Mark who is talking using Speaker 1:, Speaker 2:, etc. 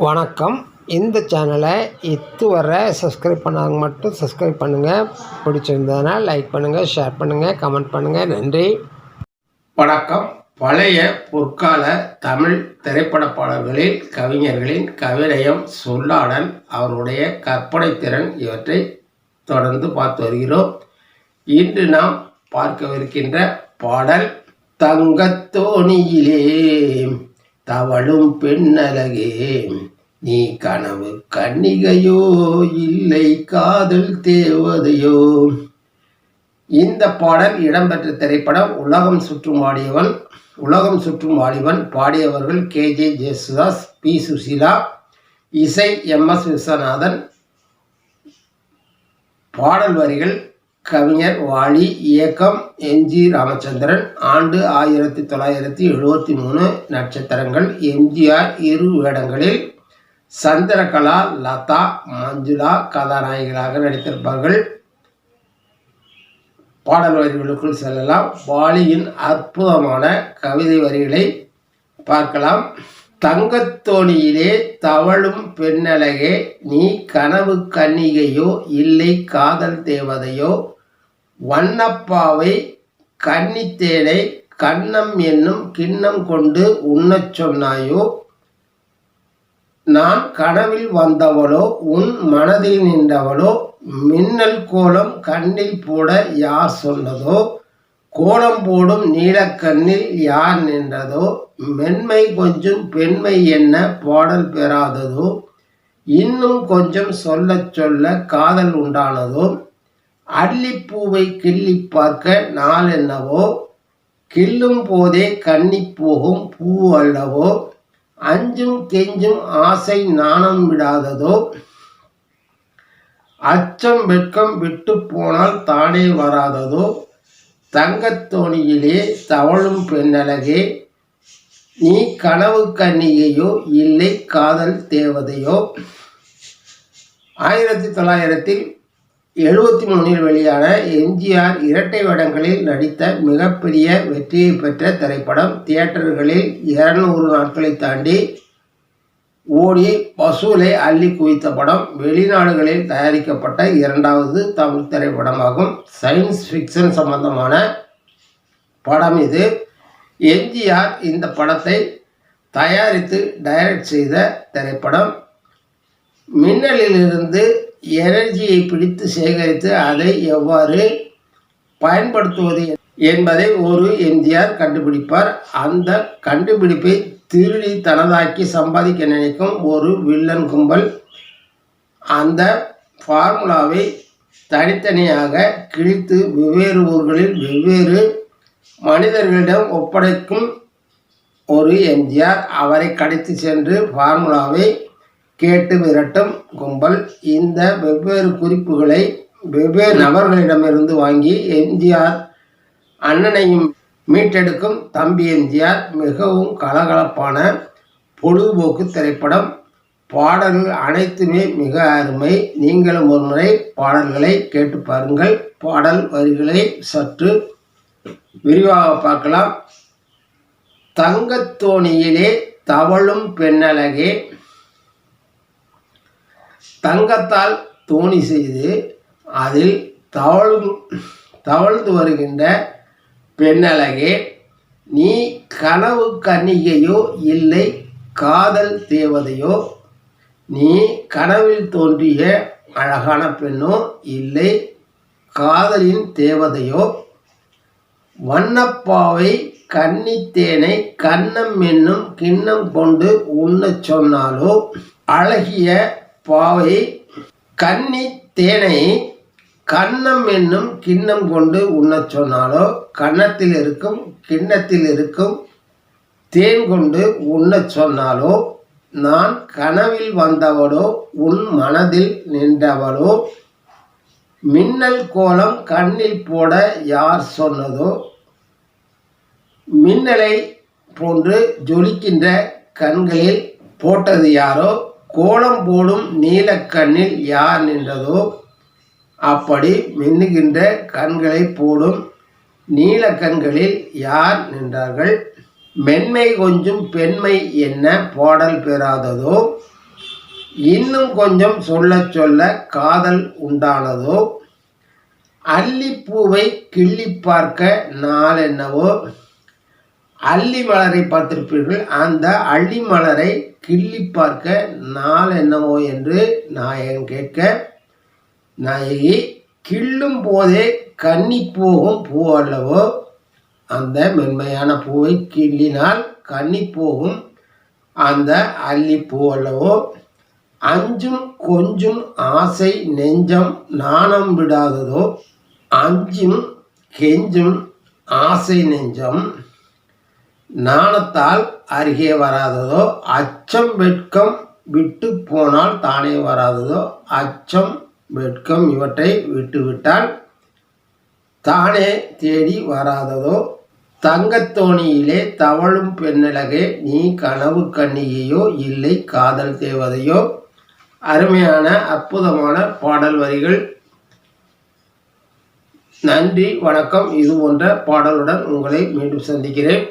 Speaker 1: வணக்கம். இந்த சேனலை இதுவரை சப்ஸ்கிரைப் பண்ணாங்க மட்டும் சப்ஸ்கிரைப் பண்ணுங்கள். பிடிச்சிருந்ததுன்னா லைக் பண்ணுங்கள், ஷேர் பண்ணுங்கள், கமெண்ட் பண்ணுங்கள். நன்றி.
Speaker 2: வணக்கம். பழைய பொற்கால தமிழ் திரைப்பட பாடல்களில் கவிஞர்களின் கவிநயம், சொல்லாடல், அவருடைய கற்பனை திறன் இவற்றை தொடர்ந்து பார்த்து வருகிறோம். இன்று நாம் பார்க்கவிருக்கின்ற பாடல் தங்கத்தோணியிலே தவழும் பெண்ணழகே நீ கனவு கன்னிகையோ இல்லை காதல் தேவதையோ. இந்த பாடல் இடம்பெற்ற திரைப்படம் உலகம் சுற்றும் வாலிபன். பாடியவர்கள் KJ ஜேசுதாஸ், P சுசீலா, இசை MS விஸ்வநாதன், பாடல் வரிகள் கவிஞர் வாலி, இயக்கம் MG ராமச்சந்திரன், ஆண்டு 1973, நட்சத்திரங்கள் MGR, இரு வேடங்களில் சந்திரகலா, லதா, மஞ்சுளா கதாநாயகிகளாக நடித்திருப்பார்கள். பாடல் வரிகளுக்குள் செல்லலாம். வாலியின் அற்புதமான கவிதை வரிகளை பார்க்கலாம். தங்கத்தோணியிலே தவழும் பெண்ணழகே நீ கனவு கன்னிகையோ இல்லை காதல் தேவதையோ. வண்ணப்பாவை கன்னித்தேனை கன்னம் என்னும் கிண்ணம் கொண்டு உண்ணச் சொன்னாயோ. நான் கனவில் வந்தவளோ உன் மனதில் நின்றவளோ. மின்னல் கோலம் கண்ணில் போட யார் சொன்னதோ. கோலம் போடும் நீலக்கண்ணில் யார் நின்றதோ. மென்மை கொஞ்சம் பெண்மை என்ன பாடல் பெறாததோ. இன்னும் கொஞ்சம் சொல்ல சொல்ல காதல் உண்டானதோ. அள்ளிப்பூவை கிள்ளி பார்க்க நாள் என்னவோ. கிள்ளும் போதே கன்னி போகும் பூ அல்லவோ. அஞ்சும் கெஞ்சும் ஆசை நாணம் விடாததோ. அச்சம் வெட்கம் விட்டு போனால் தானே வராததோ. தங்கத்தோணியிலே தவழும் பெண்ணழகே நீ கனவு கன்னிகையோ இல்லை காதல் தேவதையோ. 1973 வெளியான MGR இரட்டை வேடங்களில் நடித்த மிகப்பெரிய வெற்றியை பெற்ற திரைப்படம். தியேட்டர்களில் 200 நாட்களை தாண்டி ஓடி வசூலை அள்ளி குவித்த படம். வெளிநாடுகளில் தயாரிக்கப்பட்ட 2வது தமிழ் திரைப்படமாகும். சயின்ஸ் ஃபிக்ஷன் சம்பந்தமான படம் இது. MGR இந்த படத்தை தயாரித்து டைரக்ட் செய்த திரைப்படம். மின்னலிலிருந்து எனர்ஜியை பிடித்து சேகரித்து அதை எவ்வாறு பயன்படுத்துவது என்பதை ஒரு MGR கண்டுபிடிப்பார். அந்த கண்டுபிடிப்பை திருடி தனதாக்கி சம்பாதிக்க நினைக்கும் ஒரு வில்லன் கும்பல் அந்த ஃபார்முலாவை தனித்தனியாக கிழித்து வெவ்வேறு ஊர்களில் வெவ்வேறு மனிதர்களிடம் ஒப்படைக்கும் ஒரு MGR. அவரை கடத்தி சென்று ஃபார்முலாவை கேட்டு விரட்டும் கும்பல். இந்த வெவ்வேறு குறிப்புகளை வெவ்வேறு நபர்களிடமிருந்து வாங்கி MGR அண்ணனையும் மீட்டெடுக்கும் தம்பி MGR. மிகவும் கலகலப்பான பொழுதுபோக்கு திரைப்படம். பாடல்கள் அனைத்துமே மிக அருமை. நீங்களும் ஒரு முறை பாடல்களை கேட்டு பாருங்கள். பாடல் வரிகளை சற்று விரிவாக பார்க்கலாம். தங்கத்தோணியிலே தவழும் பெண்ணழகே தங்கத்தால் தோணி செய்து அதில் தவழ்ந்து வருகின்ற பெண்ணழகே நீ கனவு கன்னிகையோ இல்லை காதல் தேவதையோ. நீ கனவில் தோன்றிய அழகான பெண்ணோ இல்லை காதலின் தேவதையோ. வண்ணப்பாவை கன்னித்தேனை கன்னம் என்னும் கிண்ணம் கொண்டு உண்ணச் சொன்னாலோ. அழகிய பாவை கன்னி தேனை கன்னம் என்னும் கிண்ணம் கொண்டு உண்ணச் சொன்னாலோ. கன்னத்தில் இருக்கும் கிண்ணத்தில் இருக்கும் தேன் கொண்டு உண்ணச் சொன்னாலோ. நான் கனவில் வந்தவளோ உன் மனதில் நின்றவளோ. மின்னல் கோலம் கண்ணில் போட யார் சொன்னதோ. மின்னலை போன்று ஜொலிக்கின்ற கண்களில் போட்டது யாரோ. கோலம் போடும் நீலக்கண்ணில் யார் நின்றதோ. அப்படி மின்னுகின்ற கண்களை போடும் நீலக்கண்களில் யார் நின்றார்கள். மென்மை கொஞ்சம் பெண்மை என்ன பாடல் பெறாததோ. இன்னும் கொஞ்சம் சொல்ல சொல்ல காதல் உண்டானதோ, அல்லிப்பூவை கிள்ளி பார்க்க நாளென்னவோ. அல்லி மலரை பார்த்திருப்பீர்கள். அந்த அல்லி மலரை கிள்ளி பார்க்க நாள் என்னவோ என்று நாயகன் கேட்க, நாயகி கிள்ளும் போதே கன்னி போகும் பூ அல்லவோ. அந்த மென்மையான பூவை கிள்ளினால் கன்னி போகும் அந்த அல்லிப்பூ அல்லவோ. அஞ்சும் கொஞ்சும் ஆசை நெஞ்சம் நாணம் விடாததோ. அஞ்சும் கெஞ்சும் ஆசை நெஞ்சம் நாணத்தால் அருகே வராததோ. அச்சம் வெட்கம் விட்டு போனால் தானே வராததோ. அச்சம் வெட்கம் இவற்றை விட்டுவிட்டால் தானே தேடி வராததோ. தங்கத்தோணியிலே தவழும் பெண்ணழகே, நீ கனவு கன்னிகையோ இல்லை காதல் தேவதையோ. அருமையான அற்புதமான பாடல் வரிகள். நன்றி, வணக்கம். இது போன்ற பாடலுடன் உங்களை மீண்டும் சந்திக்கிறேன்.